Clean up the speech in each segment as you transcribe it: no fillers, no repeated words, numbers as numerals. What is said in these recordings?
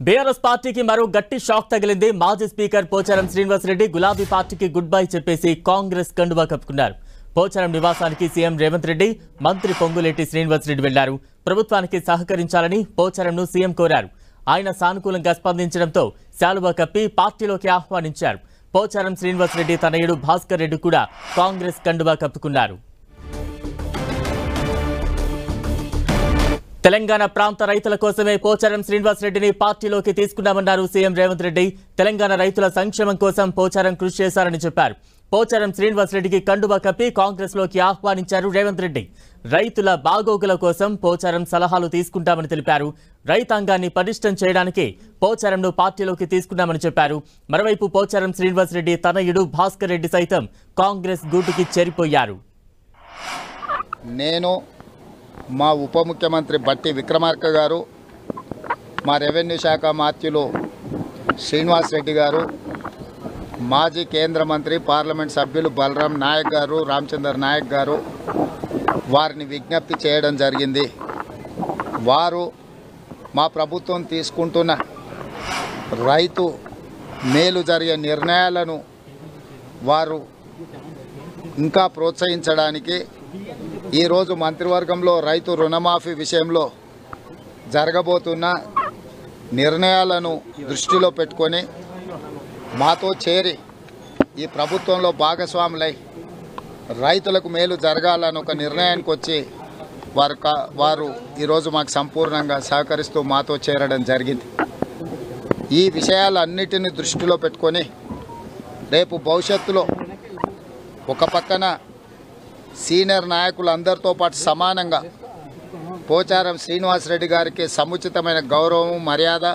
BRS పార్టీకి మరో గట్టి షాక్ తగిలింది. మాజీ స్పీకర్ పోచారం శ్రీనివాస్ రెడ్డి గులాబీ పార్టీకి గుడ్ బై చెప్పేసి కాంగ్రెస్ కండువా కప్పుకున్నారు. పోచారం నివాసానికి సీఎం రేవంత్ రెడ్డి, మంత్రి పొంగులేటి శ్రీనివాస్ రెడ్డి వెళ్లారు. ప్రభుత్వానికి సహకరించాలని పోచారంను సీఎం కోరారు. ఆయన సానుకూలంగా స్పందించడంతో శాలువా కప్పి పార్టీలోకి ఆహ్వానించారు. పోచారం శ్రీనివాస్ రెడ్డి తనయుడు భాస్కర్ రెడ్డి కూడా కాంగ్రెస్ కండువా కప్పుకున్నారు. తెలంగాణ ప్రాంత రైతుల కోసమే పోచారం శ్రీనివాస్ రెడ్డిని పార్టీలోకి తీసుకున్నామన్నారు సీఎం రేవంత్ రెడ్డి. తెలంగాణ రైతుల సంక్షేమం కోసం పోచారం కృషి చేశారని చెప్పారు. పోచారం శ్రీనివాస్ రెడ్డికి కండువా కప్పి కాంగ్రెస్ లోకి ఆహ్వానించారు రేవంత్ రెడ్డి. రైతుల బాగోగుల కోసం పోచారం సలహాలు తీసుకుంటామని తెలిపారు. రైతాంగాన్ని పటిష్టం చేయడానికి పోచారంను పార్టీలోకి తీసుకున్నామని చెప్పారు. మరోవైపు పోచారం శ్రీనివాస్ రెడ్డి తనయుడు భాస్కర్ రెడ్డి సైతం కాంగ్రెస్ గూటికి చేరిపోయారు. నేను మా ఉప ముఖ్యమంత్రి బట్టి విక్రమార్క గారు, మా రెవెన్యూ శాఖ మాత్యులు శ్రీనివాస్ రెడ్డి గారు, మాజీ కేంద్ర మంత్రి పార్లమెంట్ సభ్యులు బలరాం నాయక్ గారు, రామచందర్ నాయక్ గారు వారిని విజ్ఞప్తి చేయడం జరిగింది. వారు మా ప్రభుత్వం తీసుకుంటున్న రైతు మేలు జరిగే నిర్ణయాలను వారు ఇంకా ప్రోత్సహించడానికి ఈరోజు మంత్రివర్గంలో రైతు రుణమాఫీ విషయంలో జరగబోతున్న నిర్ణయాలను దృష్టిలో పెట్టుకొని మాతో చేరి ఈ ప్రభుత్వంలో భాగస్వాములై రైతులకు మేలు జరగాలని ఒక నిర్ణయానికి వచ్చి వారు ఈరోజు మాకు సంపూర్ణంగా సహకరిస్తూ మాతో చేరడం జరిగింది. ఈ విషయాలన్నిటిని దృష్టిలో పెట్టుకొని రేపు భవిష్యత్తులో ఒక పక్కన సీనియర్ నాయకులందరితో పాటు సమానంగా పోచారం శ్రీనివాస్ రెడ్డి గారికి సముచితమైన గౌరవం, మర్యాద,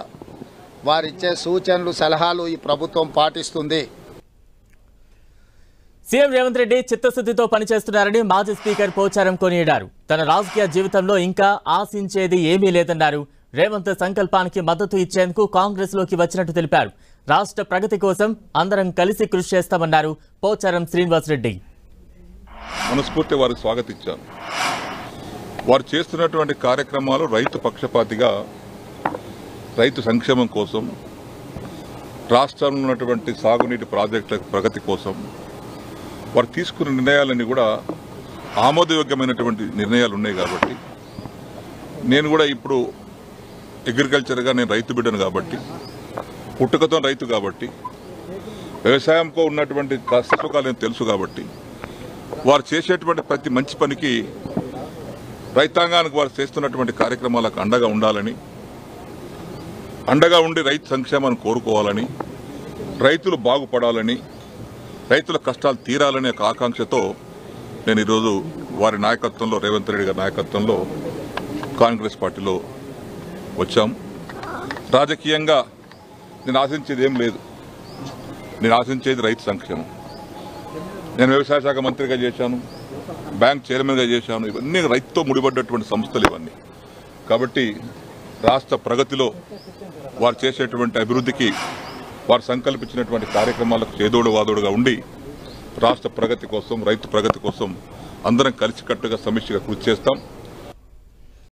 వారిచ్చే సూచనలు, సలహాలు ఈ ప్రభుత్వం పాటిస్తుంది. సీఎం రేవంత్ రెడ్డి చిత్తశుద్ధితో పనిచేస్తున్నారని మాజీ స్పీకర్ పోచారం కొనియాడారు. తన రాజకీయ జీవితంలో ఇంకా ఆశించేది ఏమీ లేదన్నారు. రేవంత్ సంకల్పానికి మద్దతు ఇచ్చేందుకు కాంగ్రెస్ లోకి వచ్చినట్టు తెలిపారు. రాష్ట్ర ప్రగతి కోసం అందరం కలిసి కృషి చేస్తామన్నారు పోచారం శ్రీనివాస్ రెడ్డి. మనస్ఫూర్తి వారికి స్వాగతించాను. వారు చేస్తున్నటువంటి కార్యక్రమాలు రైతు పక్షపాతిగా, రైతు సంక్షేమం కోసం, రాష్ట్రంలో ఉన్నటువంటి సాగునీటి ప్రాజెక్టుల ప్రగతి కోసం వారు తీసుకున్న నిర్ణయాలన్నీ కూడా ఆమోదయోగ్యమైనటువంటి నిర్ణయాలు ఉన్నాయి. కాబట్టి నేను కూడా ఇప్పుడు అగ్రికల్చర్గా నేను రైతు బిడ్డను కాబట్టి, పుట్టుకతో రైతు కాబట్టి, వ్యవసాయంతో ఉన్నటువంటి కష్టసుఖాలు నేను తెలుసు కాబట్టి వారు చేసేటువంటి ప్రతి మంచి పనికి, రైతాంగానికి వారు చేస్తున్నటువంటి కార్యక్రమాలకు అండగా ఉండాలని, అండగా ఉండి రైతు సంక్షేమాన్ని కోరుకోవాలని, రైతులు బాగుపడాలని, రైతుల కష్టాలు తీరాలనే ఒక ఆకాంక్షతో నేను ఈరోజు వారి నాయకత్వంలో, రేవంత్ రెడ్డి గారి నాయకత్వంలో కాంగ్రెస్ పార్టీలో వచ్చాం. రాజకీయంగా నేను ఆశించేది ఏం లేదు. నేను ఆశించేది రైతు సంక్షేమం. నేను వ్యవసాయ శాఖ మంత్రిగా చేశాను, బ్యాంక్ చైర్మన్గా చేశాను. ఇవన్నీ రైతుతో ముడిపడ్డటువంటి సంస్థలు ఇవన్నీ. కాబట్టి రాష్ట్ర ప్రగతిలో వారు చేసేటువంటి అభివృద్ధికి, వారు సంకల్పించినటువంటి కార్యక్రమాలకు చేదోడు వాదోడుగా ఉండి రాష్ట్ర ప్రగతి కోసం, రైతు ప్రగతి కోసం అందరం కలిసికట్టుగా సమిష్టిగా కృషి చేస్తాం.